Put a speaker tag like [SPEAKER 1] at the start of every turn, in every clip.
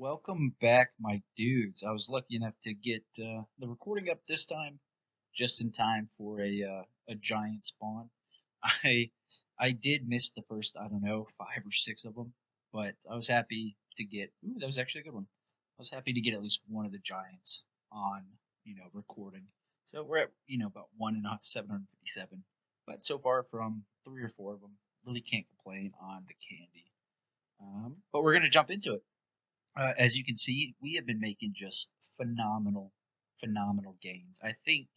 [SPEAKER 1] Welcome back, my dudes. I was lucky enough to get the recording up this time, just in time for a giant spawn. I I did miss the first, I don't know, 5 or 6 of them, but I was happy to get. Ooh, that was actually a good one. I was happy to get at least one of the giants on, recording. So we're at about 757, but so far from 3 or 4 of them, really can't complain on the candy. But we're gonna jump into it. As you can see, we have been making just phenomenal gains. I think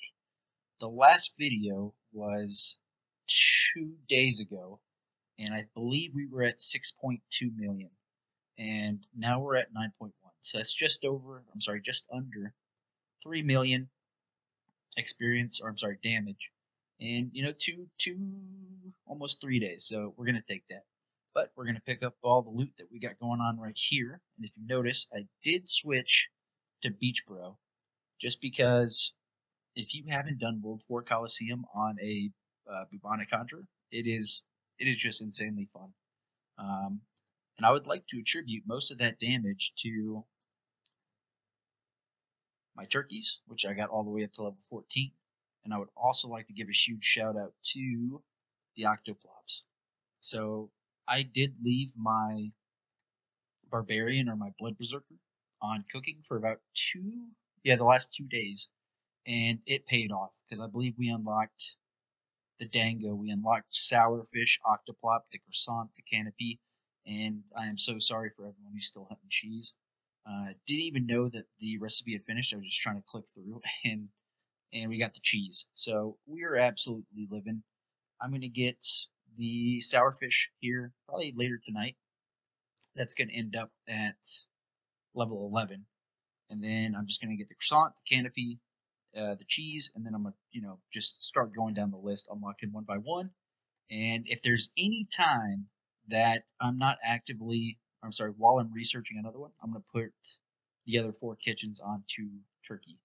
[SPEAKER 1] the last video was 2 days ago, and I believe we were at 6.2 million, and now we're at 9.1. So that's just under 3 million experience, or I'm sorry, damage, and almost 3 days. So we're gonna take that. But we're going to pick up all the loot that we got going on right here. And if you notice, I did switch to Beach Bro just because if you haven't done World 4 Coliseum on a bubonic conjurer, it is just insanely fun. And I would like to attribute most of that damage to my turkeys, which I got all the way up to level 14. And I would also like to give a huge shout out to the Octoplops. So I did leave my Barbarian or my Blood Berserker on cooking for about the last 2 days, and it paid off because I believe we unlocked the Dango, we unlocked Sourfish, Octoplop, the Croissant, the Canopy, and I am so sorry for everyone who's still hunting cheese. Didn't even know that the recipe had finished. I was just trying to click through, and we got the cheese. So we are absolutely living. I'm gonna get the Sourfish here probably later tonight. That's gonna end up at level 11, and then I'm just gonna get the croissant, the canopy, the cheese, and then I'm gonna just start going down the list, unlocking one by one. And if there's any time that I'm not actively, I'm sorry, while I'm researching another one, I'm gonna put the other 4 kitchens onto turkey.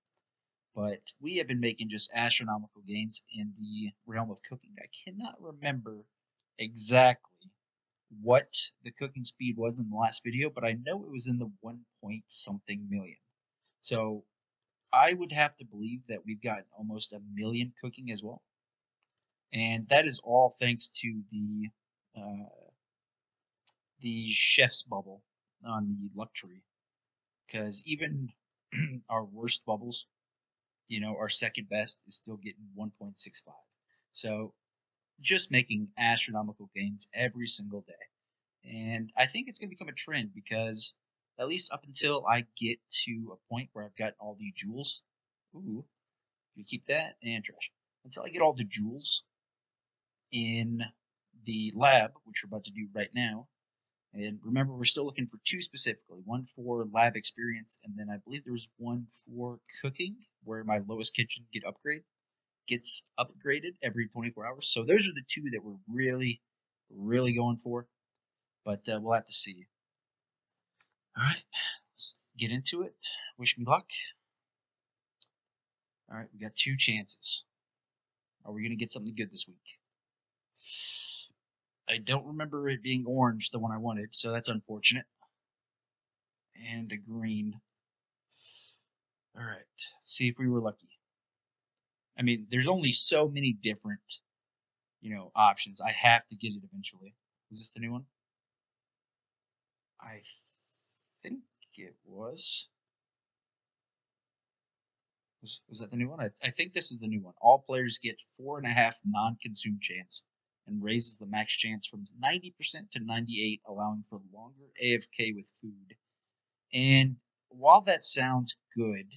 [SPEAKER 1] But we have been making just astronomical gains in the realm of cooking. I cannot remember exactly what the cooking speed was in the last video, but I know it was in the 1 point something million. So I would have to believe that we've got almost a million cooking as well. And that is all thanks to the chef's bubble on the luck tree. Because even our worst bubbles, our second best is still getting 1.65. So just making astronomical gains every single day. And I think it's going to become a trend because at least up until I get to a point where I've got all the jewels. Ooh, you keep that and trash. Until I get all the jewels in the lab, which we're about to do right now. And remember, we're still looking for 2 specifically. One for lab experience, and then I believe there's one for cooking, where my lowest kitchen gets upgraded every 24 hours. So those are the 2 that we're really going for. But we'll have to see. All right, let's get into it. Wish me luck. All right, we got 2 chances. Are we going to get something good this week? I don't remember it being orange, the one I wanted, so that's unfortunate. And a green. All right, let's see if we were lucky. I mean, there's only so many different, options. I have to get it eventually. Is this the new one? I think it was. Was that the new one? I think this is the new one. All players get 4.5 non-consume chance and raises the max chance from 90% to 98, allowing for longer AFK with food. And while that sounds good,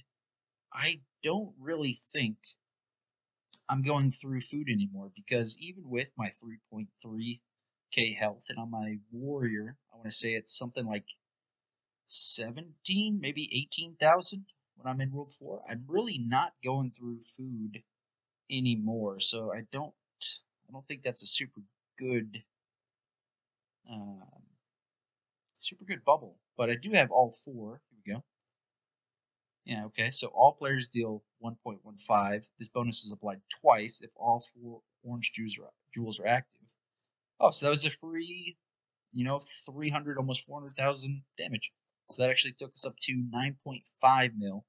[SPEAKER 1] I don't really think I'm going through food anymore because even with my 3.3k health and on my warrior, I want to say it's something like 17, maybe 18,000 when I'm in World 4. I'm really not going through food anymore, so I don't think that's a good um, super good bubble. But I do have all 4. Here we go. Yeah, okay. So all players deal 1.15. This bonus is applied twice if all 4 orange jewels are active. Oh, so that was a free, 300, almost 400,000 damage. So that actually took us up to 9.5 mil.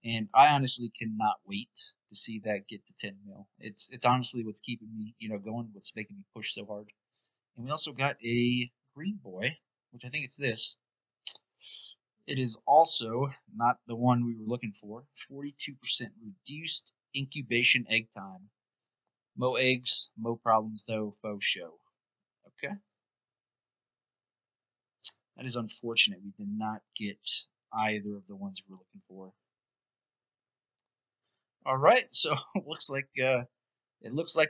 [SPEAKER 1] And I honestly cannot wait to see that get to 10 mil. It's honestly what's keeping me, going, what's making me push so hard. And we also got a green boy, which I think it's this. It is also not the one we were looking for. 42% reduced incubation egg time. Mo eggs, mo problems though, faux show. Okay. That is unfortunate. We did not get either of the ones we were looking for. All right, so it looks like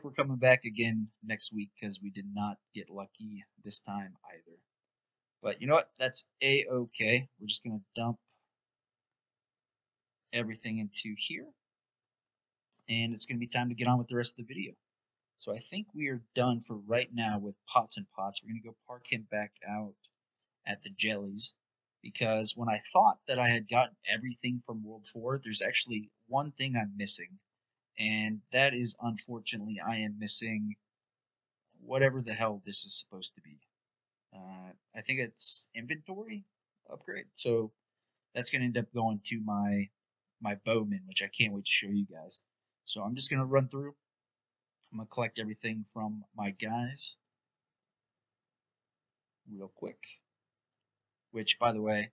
[SPEAKER 1] we're coming back again next week because we did not get lucky this time either. But you know what? That's a-okay. We're just gonna dump everything into here, and it's gonna be time to get on with the rest of the video. So I think we are done for right now with Pots and Pots. We're gonna go park him back out at the jellies, because when I thought that I had gotten everything from World 4, there's actually one thing I'm missing, and that is, unfortunately, I am missing whatever the hell this is supposed to be. I think it's inventory upgrade, so that's going to end up going to my bowman, which I can't wait to show you guys. So I'm just going to run through. I'm going to collect everything from my guys real quick, which, by the way,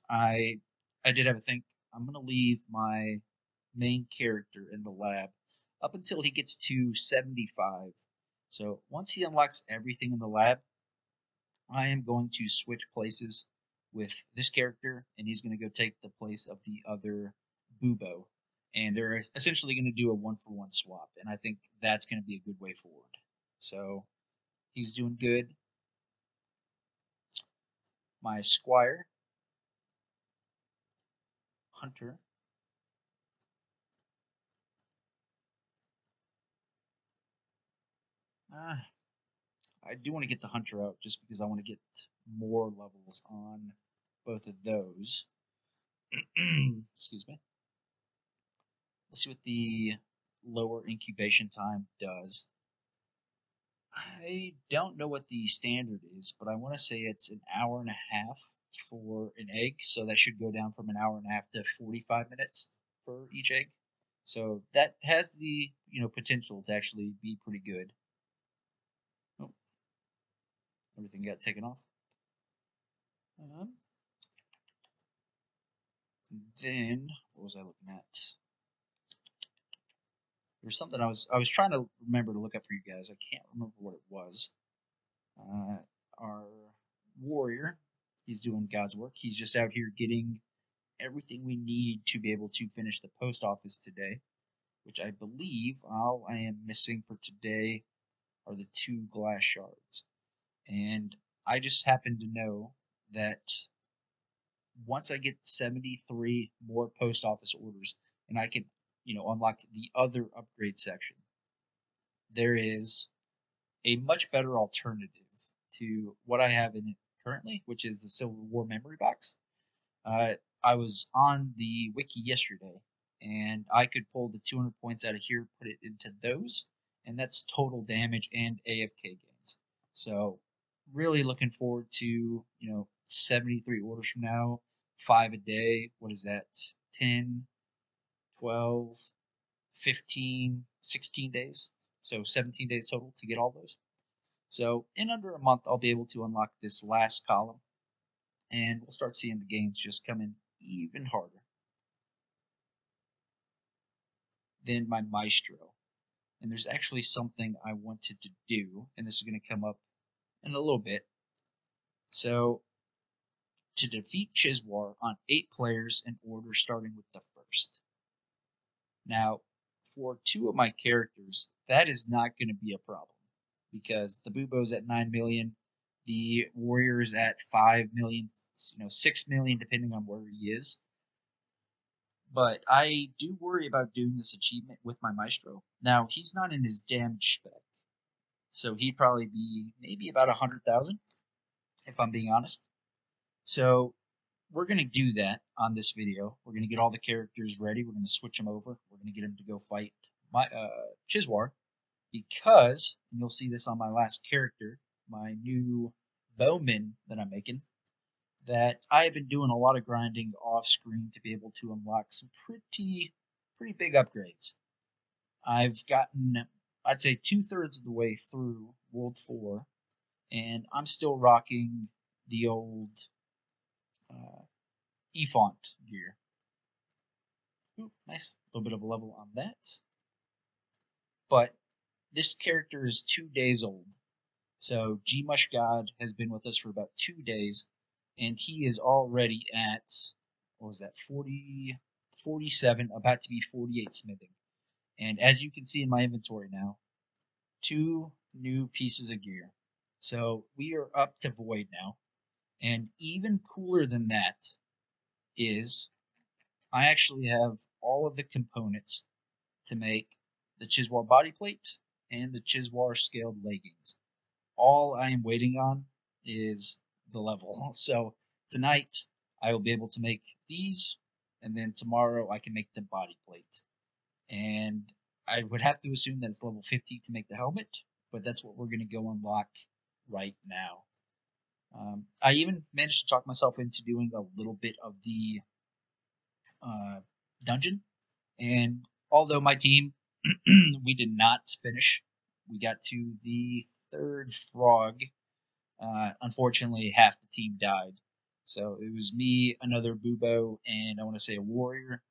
[SPEAKER 1] I did have a think. I'm going to leave my main character in the lab up until he gets to 75. So once he unlocks everything in the lab, I am going to switch places with this character, and he's going to go take the place of the other Bubo. And they're essentially going to do a 1-for-1 swap, and I think that's going to be a good way forward. So he's doing good. My Squire, Hunter, I do want to get the Hunter out just because I want to get more levels on both of those. Excuse me. Let's see what the lower incubation time does. I don't know what the standard is, but I want to say it's an hour and a half for an egg, so that should go down from an hour and a half to 45 minutes for each egg. So that has the potential to actually be pretty good. Oh, everything got taken off. Then what was I looking at? There's something I was trying to remember to look up for you guys. I can't remember what it was. Our warrior, he's doing God's work. He's just out here getting everything we need to be able to finish the post office today, which I believe all I am missing for today are the 2 glass shards. And I just happen to know that once I get 73 more post office orders and I can, unlock the other upgrade section, there is a much better alternative to what I have in it currently, which is the Civil War memory box. I was on the wiki yesterday, and I could pull the 200 points out of here, put it into those, and that's total damage and AFK gains. So really looking forward to 73 orders from now, 5 a day. What is that? 10, 12, 15, 16 days. So 17 days total to get all those. So in under a month, I'll be able to unlock this last column, and we'll start seeing the gains just come in even harder. Then my Maestro. And there's actually something I wanted to do, and this is going to come up in a little bit. So to defeat Chizoar on 8 players in order starting with the first. Now, for 2 of my characters, that is not going to be a problem, because the Bubo's at 9 million, the Warrior's at 5 million, 6 million, depending on where he is. But I do worry about doing this achievement with my Maestro. Now, he's not in his damage spec, so he'd probably be maybe about 100,000, if I'm being honest. So we're going to do that on this video. We're going to get all the characters ready. We're going to switch them over. We're going to get him to go fight my Chizoar, because, and you'll see this on my last character, my new bowman that I'm making, that I have been doing a lot of grinding off screen to be able to unlock some pretty big upgrades. I've gotten, I'd say, 2/3 of the way through World 4, and I'm still rocking the old E-Font gear. Ooh, nice. A little bit of a level on that. But this character is 2 days old. So G-Mush God has been with us for about 2 days, and he is already at, what was that, 47, about to be 48 smithing. And as you can see in my inventory now, 2 new pieces of gear. So we are up to Void now. And even cooler than that is I actually have all of the components to make the Chizoar body plate and the Chizoar scaled leggings. All I am waiting on is the level. So tonight I will be able to make these, and then tomorrow I can make the body plate. And I would have to assume that it's level 50 to make the helmet, but that's what we're going to go unlock right now. I even managed to talk myself into doing a little bit of the dungeon, and although my team, we did not finish, we got to the 3rd frog. Unfortunately, half the team died. So it was me, another Bubo, and I want to say a warrior.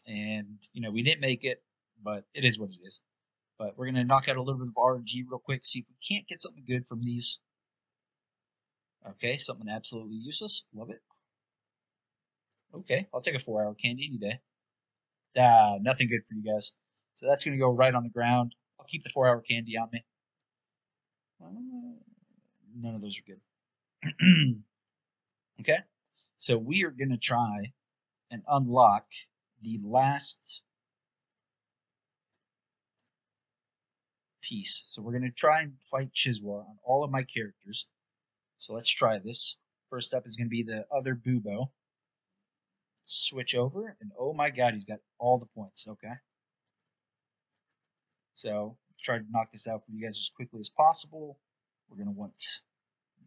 [SPEAKER 1] And, we didn't make it, but it is what it is. But we're going to knock out a little bit of RNG real quick, see if we can't get something good from these. Okay, something absolutely useless. Love it. Okay, I'll take a 4-hour candy any day. Nothing good for you guys. So that's going to go right on the ground. I'll keep the 4-hour candy on me. None of those are good. Okay, so we are going to try and unlock the last piece. So we're going to try and fight Chizoar on all of my characters. So let's try this. First up is going to be the other Bubo. Switch over, and oh my god, he's got all the points. Okay. So try to knock this out for you guys as quickly as possible. We're going to want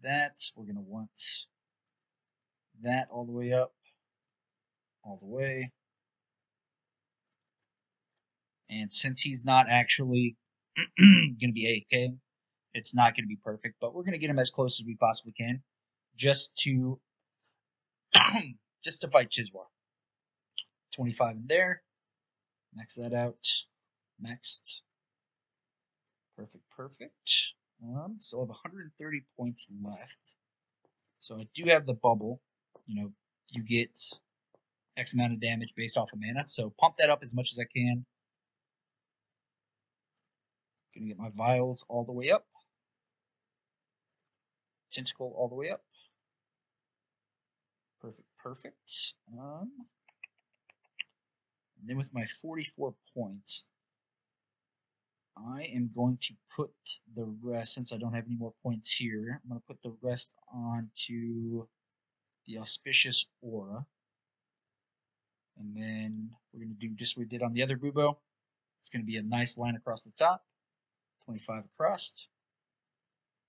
[SPEAKER 1] that. We're going to want that all the way up. All the way. And since he's not actually going to be AK, it's not going to be perfect, but we're going to get him as close as we possibly can, just to fight Chizoar. 25 in there. Max that out. Next. Perfect. Still have 130 points left. So I do have the bubble. You get X amount of damage based off of mana. So pump that up as much as I can. Gonna get my vials all the way up. Tentacle all the way up. Perfect. And then with my 44 points, I am going to put the rest, since I don't have any more points here, I'm going to put the rest onto the Auspicious Aura. And then we're going to do just what we did on the other Bubo. It's going to be a nice line across the top, 25 across.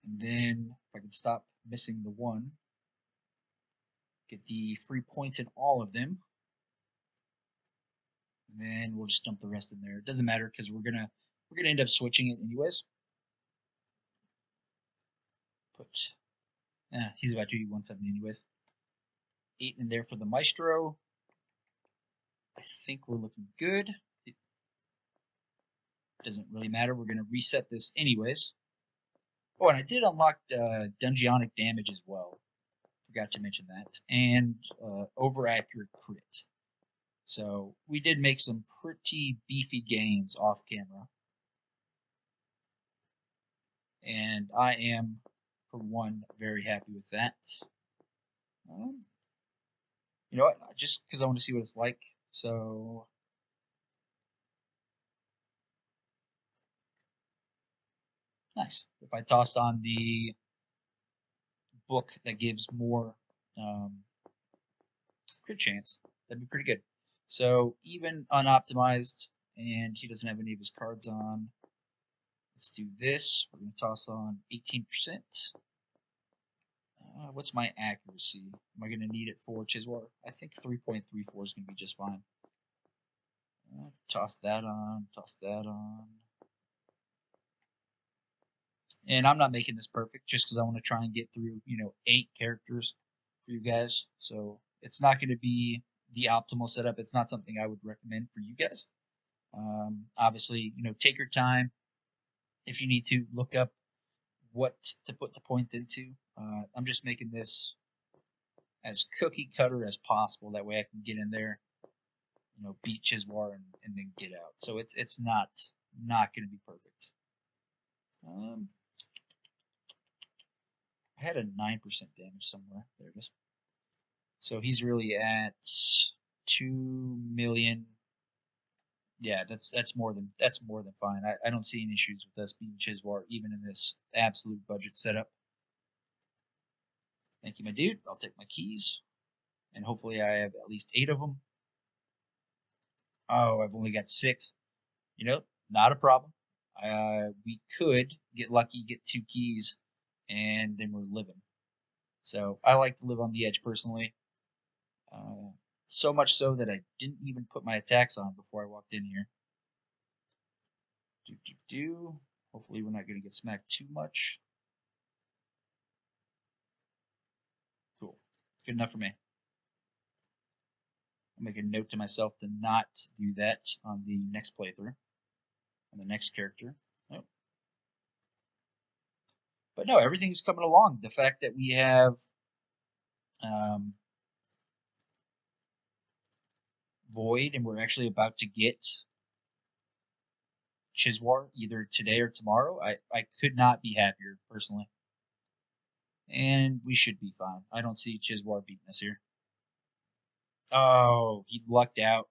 [SPEAKER 1] And then if I can stop missing the one, get the free points in all of them. And then we'll just dump the rest in there. It doesn't matter because we're gonna end up switching it anyways. He's about to be 170 anyways. 8 in there for the Maestro. I think we're looking good. It doesn't really matter. We're gonna reset this anyways. Oh, and I did unlock Dungeonic damage as well. Forgot to mention that. And over accurate crit. So we did make some pretty beefy gains off camera. And I am, for one, very happy with that. You know what? Just because I want to see what it's like. So nice. If I tossed on the book that gives more crit chance, that'd be pretty good. So even unoptimized, and he doesn't have any of his cards on. Let's do this. We're going to toss on 18%. What's my accuracy? Am I going to need it for Chizoar? I think 3.34 is going to be just fine. Toss that on, toss that on. And I'm not making this perfect just because I want to try and get through, 8 characters for you guys. So it's not going to be the optimal setup. It's not something I would recommend for you guys. Obviously, take your time. If you need to, look up what to put the point into. I'm just making this as cookie cutter as possible. That way I can get in there, beat Chizoar and then get out. So it's not going to be perfect. I had a 9% damage somewhere. There it is. So he's really at 2 million. Yeah, that's more than fine. I don't see any issues with us beating Chizoar even in this absolute budget setup. Thank you, my dude. I'll take my keys, and hopefully I have at least 8 of them. Oh, I've only got 6. Not a problem. We could get lucky, get 2 keys, and then we're living. So I like to live on the edge personally. So much so that I didn't even put my attacks on before I walked in here. Hopefully we're not going to get smacked too much. Cool. Good enough for me. I'll make a note to myself to not do that on the next playthrough, on the next character. Nope. But no, everything's coming along. The fact that we have Void and we're actually about to get Chizoar either today or tomorrow, I could not be happier personally. And we should be fine. I don't see Chizoar beating us here. Oh, he lucked out.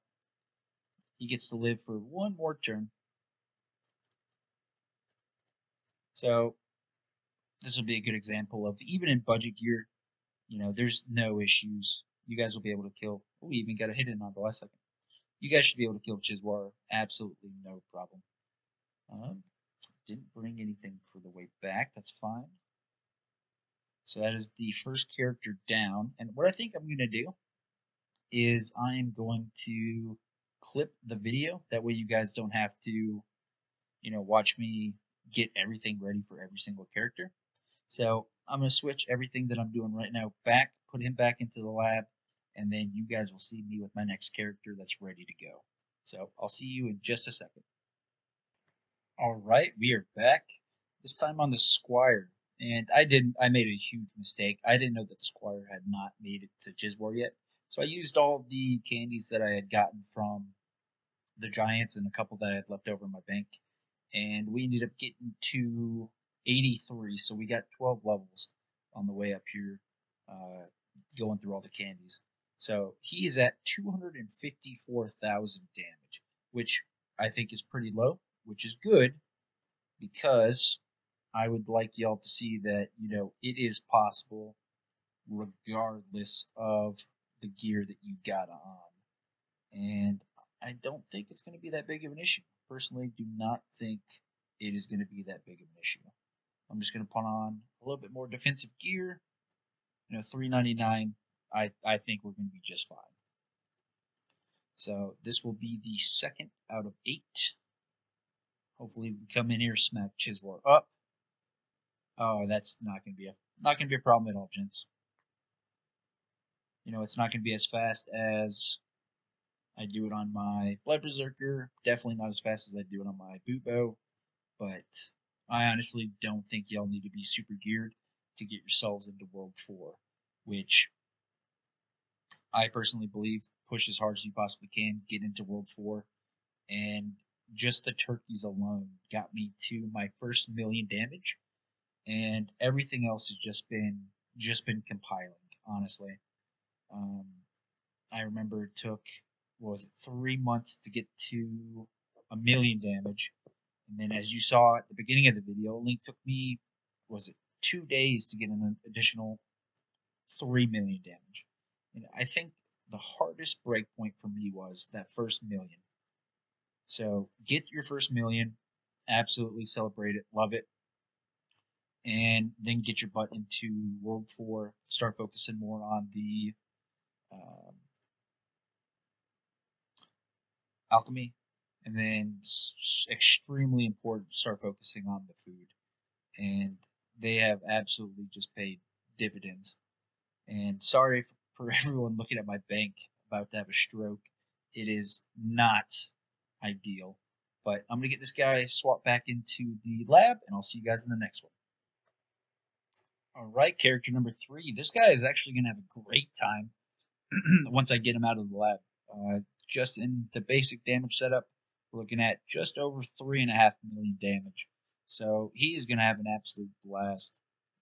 [SPEAKER 1] He gets to live for one more turn. So this will be a good example of, even in budget gear, there's no issues. You guys will be able to kill. Oh, we even got a hit in on the last second. You guys should be able to kill Chizoar. Absolutely no problem. Didn't bring anything for the way back. That's fine. So that is the first character down. And what I think I'm going to do is I'm going to clip the video. That way you guys don't have to, watch me get everything ready for every single character. So I'm going to switch everything that I'm doing right now back, put him back into the lab, and then you guys will see me with my next character that's ready to go. So I'll see you in just a second. All right, we are back. This time on the Squire. And I made a huge mistake. I didn't know that the Squire had not made it to Chizoar yet. So I used all the candies that I had gotten from the Giants and a couple that I had left over in my bank. And we ended up getting to 83. So we got 12 levels on the way up here, going through all the candies. So he is at 254,000 damage, which I think is pretty low, which is good because I would like y'all to see that, it is possible regardless of the gear that you got on. And I don't think it's going to be that big of an issue. Personally, do not think it is going to be that big of an issue. I'm just going to put on a little bit more defensive gear. 399. I think we're going to be just fine. So this will be the second out of 8. Hopefully we can come in here, smack Chizoar up. Oh, that's not going to be a problem at all, gents. It's not going to be as fast as I do it on my Blood Berserker. Definitely not as fast as I do it on my Boot Bow. But I honestly don't think y'all need to be super geared to get yourselves into World 4, which I personally believe push as hard as you possibly can, get into World 4. And just the turkeys alone got me to my first 1,000,000 damage. And everything else has just been compiling, honestly. I remember it took, 3 months to get to 1,000,000 damage, and then as you saw at the beginning of the video, it only took me 2 days to get an additional 3,000,000 damage. And I think the hardest breakpoint for me was that first 1,000,000. So get your first 1,000,000, absolutely celebrate it, love it. and then get your butt into World 4, start focusing more on the alchemy, and then extremely important to start focusing on the food. And they have absolutely just paid dividends. And sorry for everyone looking at my bank about to have a stroke. It is not ideal. But I'm going to get this guy swapped back into the lab, and I'll see you guys in the next one. All right, character number 3. This guy is actually going to have a great time once I get him out of the lab. Just in the basic damage setup, we're looking at just over 3.5 million damage. So he is going to have an absolute blast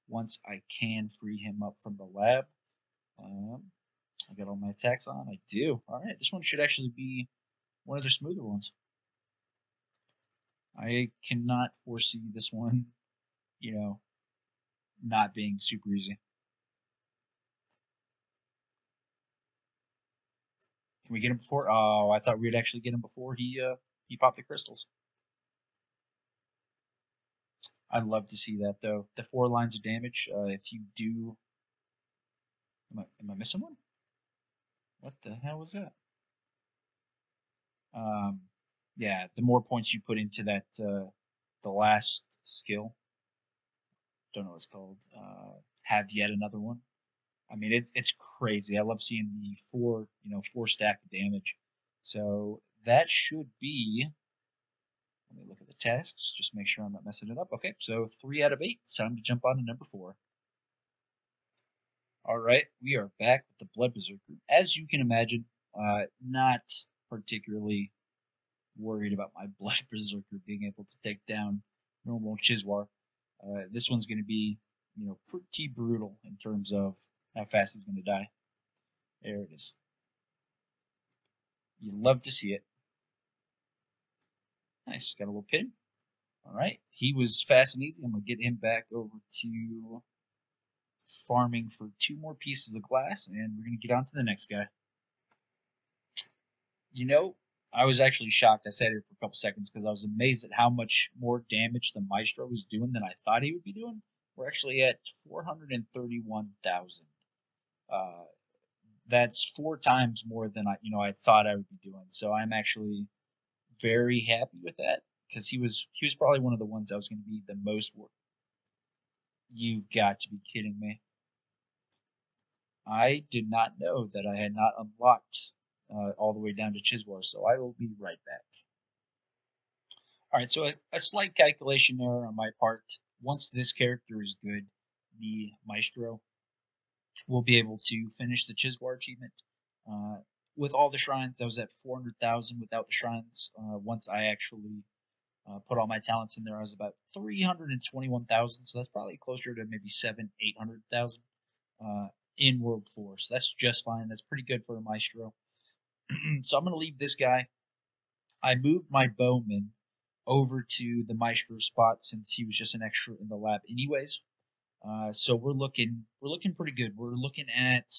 [SPEAKER 1] once I can free him up from the lab. I got all my attacks on. I do. All right, this one should actually be one of the smoother ones. I cannot foresee this one, not being super easy. Can we get him before? Oh, I thought we'd actually get him before he popped the crystals. I'd love to see that though. The 4 lines of damage. If you do, am I missing one? What the hell was that? Yeah, the more points you put into that, the last skill. Don't know what it's called. Have yet another one. I mean, it's crazy. I love seeing the 4 stack of damage. So that should be. Let me look at the tasks. Just make sure I'm not messing it up. Okay, so 3 out of 8. It's time to jump on to number 4. All right, we are back with the Blood Berserker. As you can imagine, not particularly worried about my Blood Berserker being able to take down normal Chizoar. This one's going to be, pretty brutal in terms of how fast he's going to die. There it is. You love to see it. Nice, got a little pin. All right, he was fast and easy. I'm going to get him back over to farming for 2 more pieces of glass, and we're going to get on to the next guy. I was actually shocked. I sat here for a couple seconds because I was amazed at how much more damage the Maestro was doing than I thought he would be doing. We're actually at 431,000. That's 4 times more than I thought I would be doing. So I'm actually very happy with that because he was probably one of the ones I was going to be the most worried. You've got to be kidding me. I did not know that I had not unlocked all the way down to Chizoar, so I will be right back. All right, so a slight calculation error on my part. Once this character is good, the Maestro will be able to finish the Chizoar achievement. With all the shrines, I was at 400,000 without the shrines. Once I actually put all my talents in there, I was about 321,000, so that's probably closer to maybe 800,000 in World 4. So that's just fine. That's pretty good for a Maestro. So I'm going to leave this guy. I moved my Bowman over to the Maestro spot since he was just an extra in the lab anyways. So we're looking pretty good. We're looking at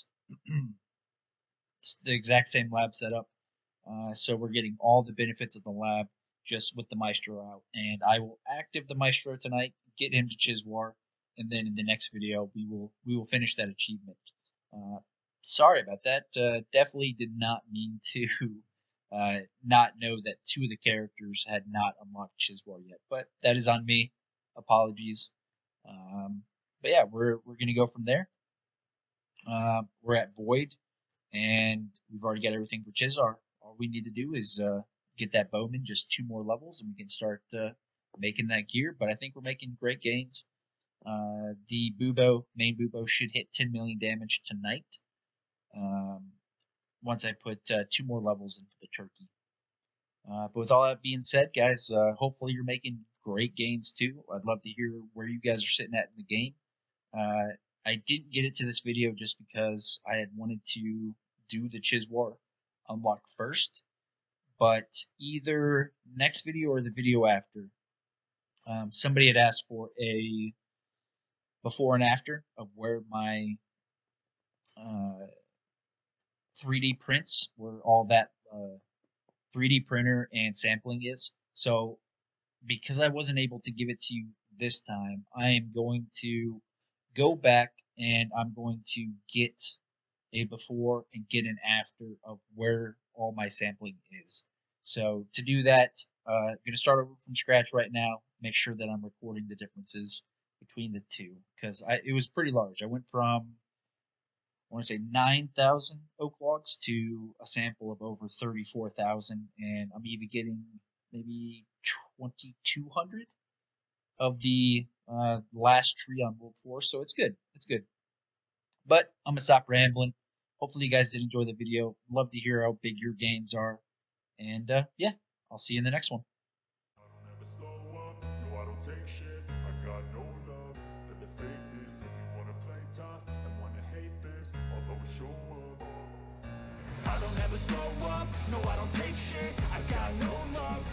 [SPEAKER 1] the exact same lab setup. So we're getting all the benefits of the lab just with the Maestro out. And I will active the Maestro tonight, get him to Chizoar, and then in the next video we will finish that achievement. Sorry about that. Definitely did not mean to not know that 2 of the characters had not unlocked Chizoar yet, but that is on me. Apologies. But yeah, we're gonna go from there. We're at Void, and we've already got everything for Chizoar. All we need to do is get that Bowman just 2 more levels, and we can start making that gear. But I think we're making great gains. The main Bubo should hit 10 million damage tonight. Once I put 2 more levels into the turkey. But with all that being said, guys, hopefully you're making great gains too. I'd love to hear where you guys are sitting at in the game. I didn't get it to this video just because I had wanted to do the Chizoar unlock first. But either next video or the video after, somebody had asked for a before and after of where my 3D prints, where all that 3D printer and sampling is. So because I wasn't able to give it to you this time, I am going to go back and I'm going to get a before and get an after of where all my sampling is. So to do that, I'm going to start over from scratch right now. Make sure that I'm recording the differences between the two because it was pretty large. I went from I want to say 9,000 oak logs to a sample of over 34,000, and I'm even getting maybe 2,200 of the last tree on World 4, so it's good. It's good. But I'm going to stop rambling. Hopefully you guys did enjoy the video. Love to hear how big your gains are. And yeah, I'll see you in the next one.
[SPEAKER 2] I don't ever slow up, no I don't take shit. I got no love for the fakeness. If you wanna play tough and wanna hate this, I'll always show up. I don't ever slow up, no I don't take shit. I got no love